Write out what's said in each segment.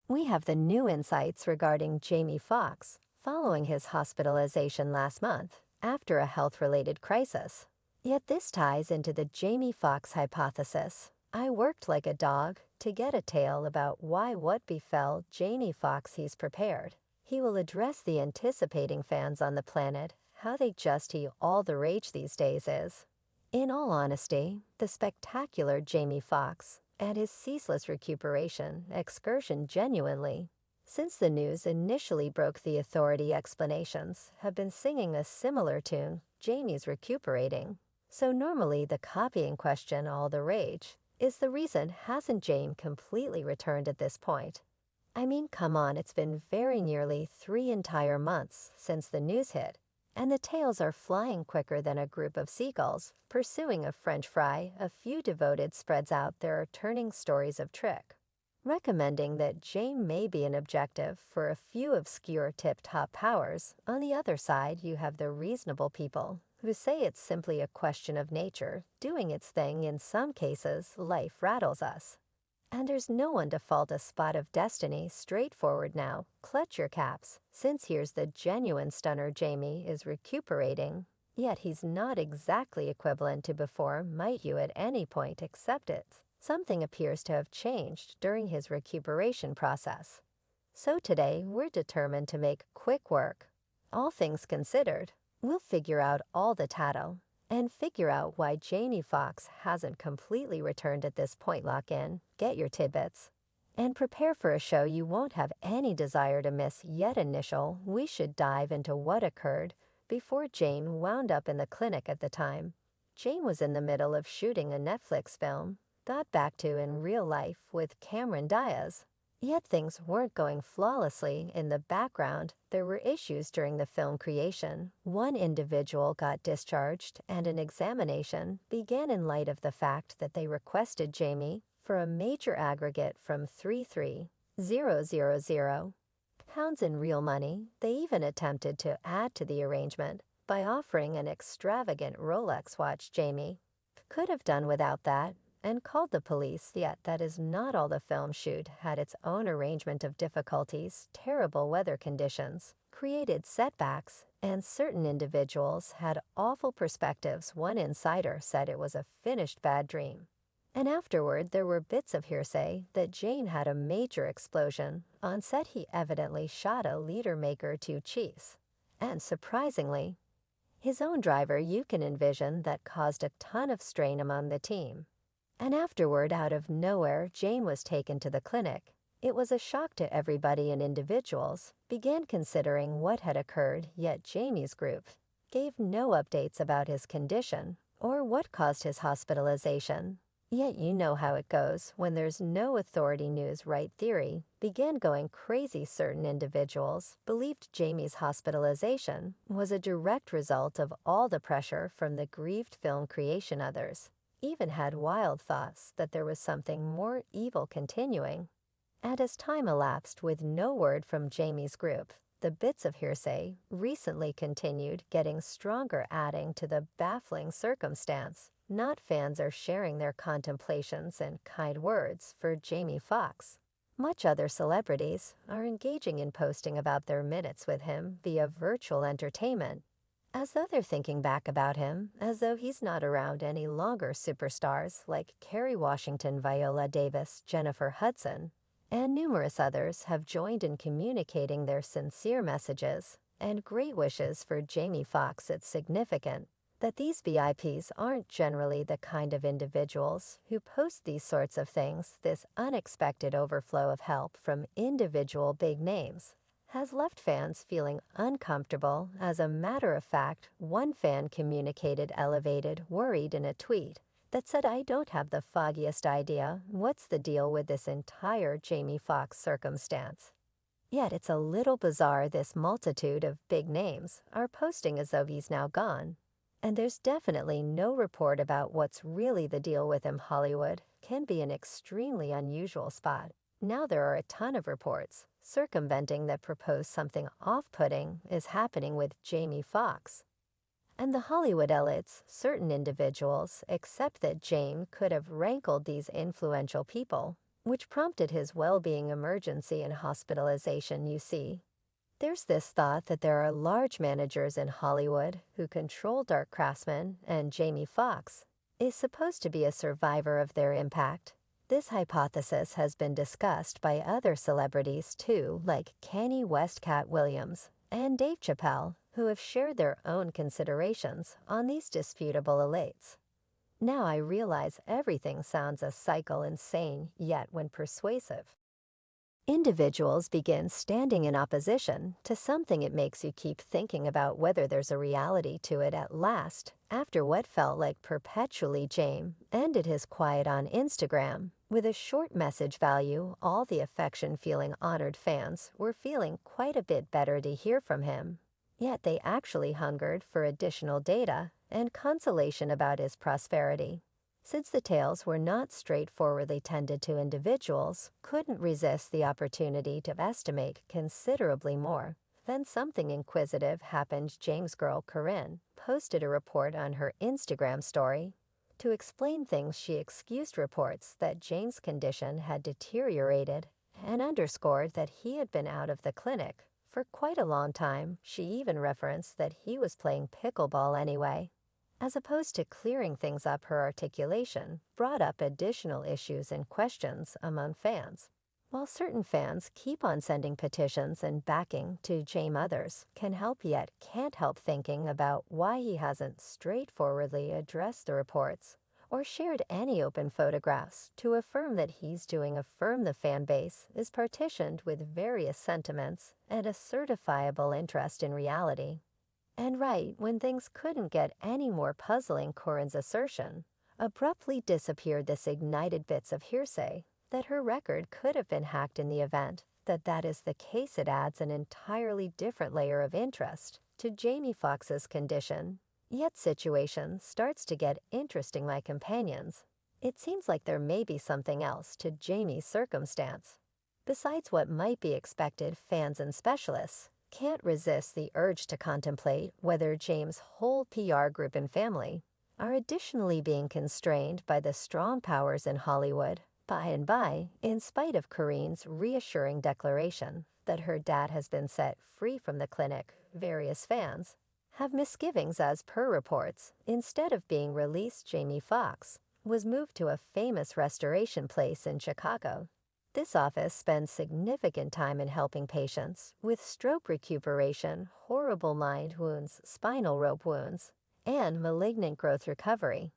We have the new insights regarding Jamie Foxx following his hospitalization last month after a health-related crisis. Yet this ties into the Jamie Foxx hypothesis. I worked like a dog to get a tale about why what befell Jamie Foxx. He's prepared. He will address the anticipating fans on the planet how they just he all the rage these days is. In all honesty, the spectacular Jamie Foxx and his ceaseless recuperation excursion genuinely. Since the news initially broke, the authority explanations have been singing a similar tune, Jamie's recuperating. So normally the copying question all the rage is the reason hasn't Jamie completely returned at this point? I mean, come on, it's been very nearly 3 entire months since the news hit, and the tails are flying quicker than a group of seagulls pursuing a French fry. A few devoted spreads out there are turning stories of trick, recommending that Jane may be an objective for a few obscure tip-top powers. On the other side, you have the reasonable people who say it's simply a question of nature doing its thing. In some cases, life rattles us, and there's no one to fault a spot of destiny. Straightforward now, clutch your caps, since here's the genuine stunner. Jamie is recuperating, yet he's not exactly equivalent to before. Might you at any point accept it? Something appears to have changed during his recuperation process. So today, we're determined to make quick work. All things considered, we'll figure out all the tattle and figure out why Jamie Foxx hasn't completely returned at this point. Lock in, get your tidbits, and prepare for a show you won't have any desire to miss. Yet initial, we should dive into what occurred before Jane wound up in the clinic. At the time, Jane was in the middle of shooting a Netflix film, got back to in real life with Cameron Diaz. Yet things weren't going flawlessly. In the background, there were issues during the film creation. One individual got discharged, and an examination began in light of the fact that they requested Jamie for a major aggregate from £33,000 in real money. They even attempted to add to the arrangement by offering an extravagant Rolex watch. Jamie could have done without that and called the police. Yet that is not all. The film shoot had its own arrangement of difficulties. Terrible weather conditions created setbacks, and certain individuals had awful perspectives. One insider said it was a finished bad dream. And afterward, there were bits of hearsay that Jane had a major explosion on set. He evidently shot a leader maker to chiefs, and surprisingly, his own driver. You can envision that caused a ton of strain among the team. And afterward, out of nowhere, Jane was taken to the clinic. It was a shock to everybody, and individuals began considering what had occurred. Yet Jamie's group gave no updates about his condition or what caused his hospitalization. Yet you know how it goes when there's no authority news. Right theory began going crazy. Certain individuals believed Jamie's hospitalization was a direct result of all the pressure from the grieved film creation. Others even had wild thoughts that there was something more evil continuing. And as time elapsed with no word from Jamie's group, the bits of hearsay recently continued getting stronger, adding to the baffling circumstance. Not fans are sharing their contemplations and kind words for Jamie Foxx. Much other celebrities are engaging in posting about their minutes with him via virtual entertainment, as though they're thinking back about him, as though he's not around any longer. Superstars like Kerry Washington, Viola Davis, Jennifer Hudson, and numerous others have joined in communicating their sincere messages and great wishes for Jamie Foxx. It's significant that these VIPs aren't generally the kind of individuals who post these sorts of things. This unexpected overflow of help from individual big names has left fans feeling uncomfortable. As a matter of fact, one fan communicated elevated, worried in a tweet that said, "I don't have the foggiest idea what's the deal with this entire Jamie Foxx circumstance." Yet it's a little bizarre. This multitude of big names are posting as though he's now gone, and there's definitely no report about what's really the deal with him. Hollywood can be an extremely unusual spot. Now there are a ton of reports circumventing that propose something off-putting is happening with Jamie Foxx. And the Hollywood elites, certain individuals, accept that Jane could have rankled these influential people which prompted his well-being emergency and hospitalization, you see. There's this thought that there are large managers in Hollywood who control dark craftsmen, and Jamie Foxx is supposed to be a survivor of their impact. This hypothesis has been discussed by other celebrities too, like Kanye West, Cat Williams, and Dave Chappelle, who have shared their own considerations on these disputable elites. Now I realize everything sounds a cycle insane, yet when persuasive. Individuals begin standing in opposition to something, it makes you keep thinking about whether there's a reality to it at last, after what felt like perpetually. James ended his quiet on Instagram with a short message value. All the affection-feeling honored fans were feeling quite a bit better to hear from him. Yet they actually hungered for additional data and consolation about his prosperity. Since the tales were not straightforwardly tended to, individuals couldn't resist the opportunity to estimate considerably more. Then something inquisitive happened. James' girl Corinne posted a report on her Instagram story. To explain things, she excused reports that James' condition had deteriorated and underscored that he had been out of the clinic for quite a long time. She even referenced that he was playing pickleball anyway. As opposed to clearing things up, her articulation brought up additional issues and questions among fans. While certain fans keep on sending petitions and backing to James, others can help yet can't help thinking about why he hasn't straightforwardly addressed the reports or shared any open photographs to affirm that he's doing. Affirm the fan base is partitioned with various sentiments and a certifiable interest in reality. And right when things couldn't get any more puzzling, Corinne's assertion abruptly disappeared. This ignited bits of hearsay that her record could have been hacked. In the event that is the case, it adds an entirely different layer of interest to Jamie Foxx's condition. Yet situation starts to get interesting, my companions. It seems like there may be something else to Jamie's circumstance. Besides what might be expected, fans and specialists can't resist the urge to contemplate whether James' whole PR group and family are additionally being constrained by the strong powers in Hollywood. By and by, in spite of Corinne's reassuring declaration that her dad has been set free from the clinic, various fans have misgivings. As per reports, instead of being released, Jamie Foxx was moved to a famous restoration place in Chicago. This office spends significant time in helping patients with stroke recuperation, horrible mind wounds, spinal rope wounds, and malignant growth recovery.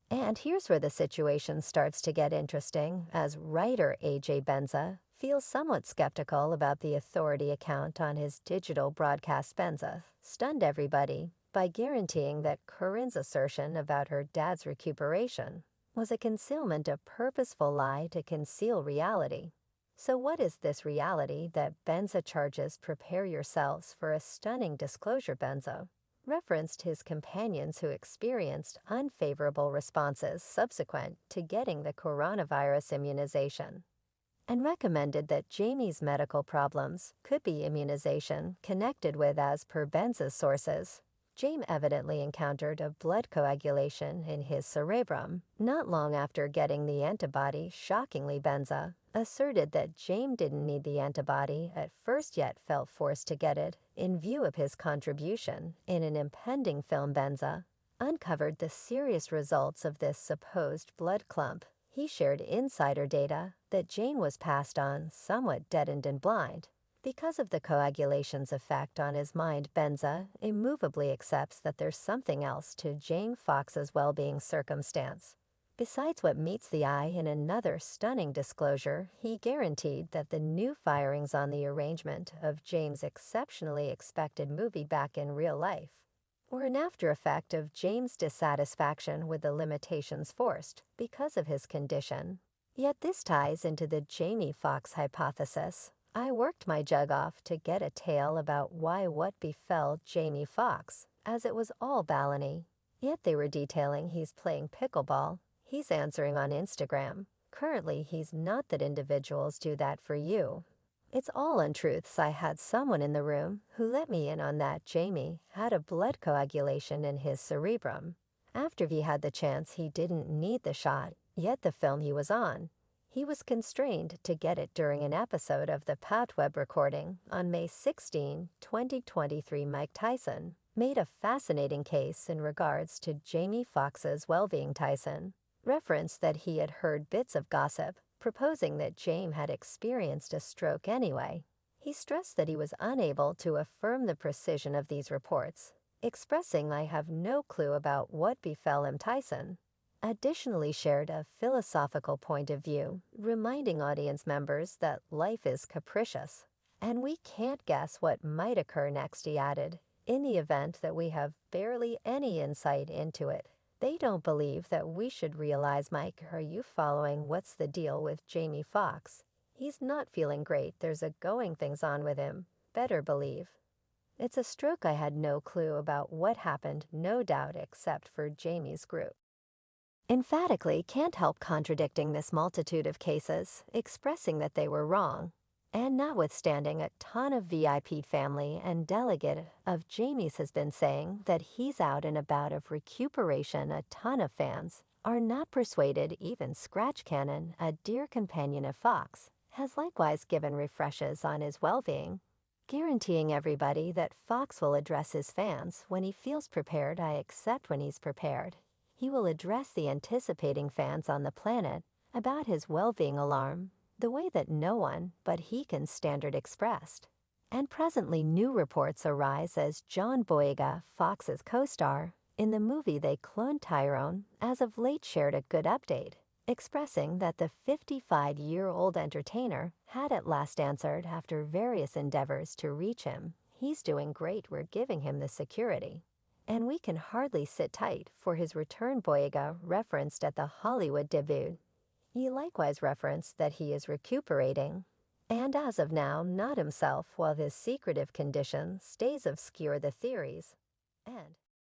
And here's where the situation starts to get interesting, as writer AJ Benza feels somewhat skeptical about the authority account on his digital broadcast. Benza stunned everybody by guaranteeing that Corinne's assertion about her dad's recuperation was a concealment, a purposeful lie to conceal reality. So what is this reality that Benza charges? Prepare yourselves for a stunning disclosure. Benza referenced his companions who experienced unfavorable responses subsequent to getting the coronavirus immunization, and recommended that Jamie's medical problems could be immunization connected with. As per Benza's sources, James evidently encountered a blood coagulation in his cerebrum not long after getting the antibody. Shockingly, Benza asserted that James didn't need the antibody at first, yet felt forced to get it in view of his contribution in an impending film. Benza uncovered the serious results of this supposed blood clump. He shared insider data that James was passed on somewhat deadened and blind because of the coagulation's effect on his mind. Benza immovably accepts that there's something else to Jamie Foxx's well-being circumstance. Besides what meets the eye, in another stunning disclosure, he guaranteed that the new firings on the arrangement of James' exceptionally expected movie back in real life were an after effect of James' dissatisfaction with the limitations forced because of his condition. Yet this ties into the Jamie Foxx hypothesis. I worked my jug off to get a tale about why what befell Jamie Foxx, as it was all baloney. Yet they were detailing he's playing pickleball, he's answering on Instagram. Currently he's not. That individuals do that for you. It's all untruths. I had someone in the room who let me in on that. Jamie had a blood coagulation in his cerebrum. After he had the chance, he didn't need the shot, yet the film he was on, He was constrained to get it during an episode of the Pat Webb recording on May 16, 2023. Mike Tyson made a fascinating case in regards to Jamie Foxx's well-being. Tyson referenced that he had heard bits of gossip, proposing that James had experienced a stroke anyway. He stressed that he was unable to affirm the precision of these reports, expressing, "I have no clue about what befell him." Tyson additionally shared a philosophical point of view, reminding audience members that life is capricious, and we can't guess what might occur next. He added, "In the event that we have barely any insight into it, they don't believe that we should realize." Mike, are you following? What's the deal with Jamie Foxx? He's not feeling great. There's a going things on with him. Better believe. It's a stroke. I had no clue about what happened, no doubt, except for Jamie's group. Emphatically can't help contradicting this multitude of cases, expressing that they were wrong. And notwithstanding a ton of VIP family and delegate of Jamie's has been saying that he's out and about of recuperation, a ton of fans are not persuaded. Even Scratch Cannon, a dear companion of Foxx, has likewise given refreshes on his well-being, guaranteeing everybody that Foxx will address his fans when he feels prepared. I accept when he's prepared. He will address the anticipating fans on the planet about his well-being alarm, the way that no one but he can standard expressed. And presently new reports arise as John Boyega, Foxx's co-star, in the movie They Cloned Tyrone, as of late shared a good update, expressing that the 55-year-old entertainer had at last answered after various endeavors to reach him. He's doing great. We're giving him the security, and we can hardly sit tight for his return. Boyega referenced at the Hollywood debut. He likewise referenced that he is recuperating, and as of now not himself, while his secretive condition stays obscure. The theories and